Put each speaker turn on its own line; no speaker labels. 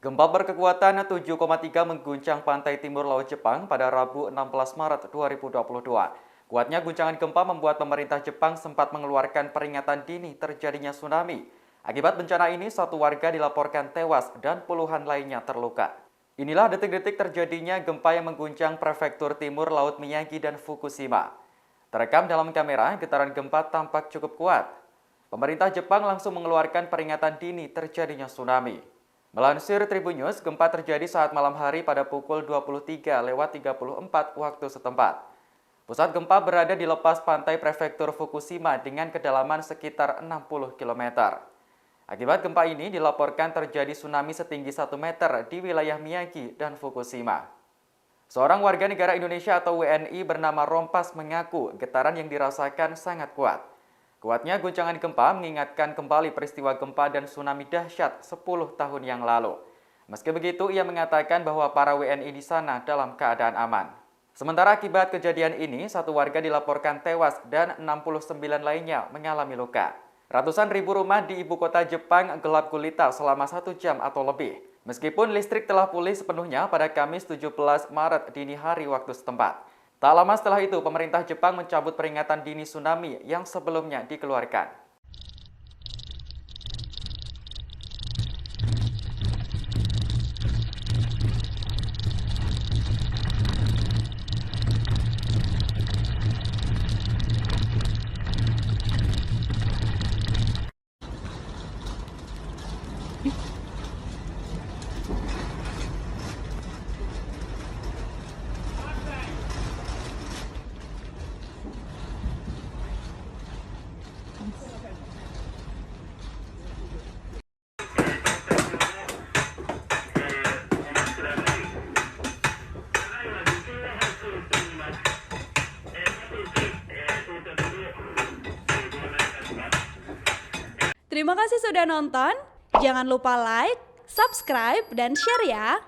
Gempa berkekuatan 7,3 mengguncang pantai timur Laut Jepang pada Rabu 16 Maret 2022. Kuatnya guncangan gempa membuat pemerintah Jepang sempat mengeluarkan peringatan dini terjadinya tsunami. Akibat bencana ini, satu warga dilaporkan tewas dan puluhan lainnya terluka. Inilah detik-detik terjadinya gempa yang mengguncang prefektur timur Laut Miyagi dan Fukushima. Terekam dalam kamera, getaran gempa tampak cukup kuat. Pemerintah Jepang langsung mengeluarkan peringatan dini terjadinya tsunami. Melansir Tribun News, gempa terjadi saat malam hari pada pukul 23:34 waktu setempat. Pusat gempa berada di lepas pantai prefektur Fukushima dengan kedalaman sekitar 60 km. Akibat gempa ini dilaporkan terjadi tsunami setinggi 1 meter di wilayah Miyagi dan Fukushima. Seorang warga negara Indonesia atau WNI bernama Rompas mengaku getaran yang dirasakan sangat kuat. Kuatnya guncangan gempa mengingatkan kembali peristiwa gempa dan tsunami dahsyat 10 tahun yang lalu. Meski begitu, ia mengatakan bahwa para WNI di sana dalam keadaan aman. Sementara akibat kejadian ini, satu warga dilaporkan tewas dan 69 lainnya mengalami luka. Ratusan ribu rumah di ibu kota Jepang gelap gulita selama 1 jam atau lebih. Meskipun listrik telah pulih sepenuhnya pada Kamis 17 Maret dini hari waktu setempat. Tak lama setelah itu, pemerintah Jepang mencabut peringatan dini tsunami yang sebelumnya dikeluarkan.
Terima kasih sudah nonton. Jangan lupa like, subscribe, dan share ya.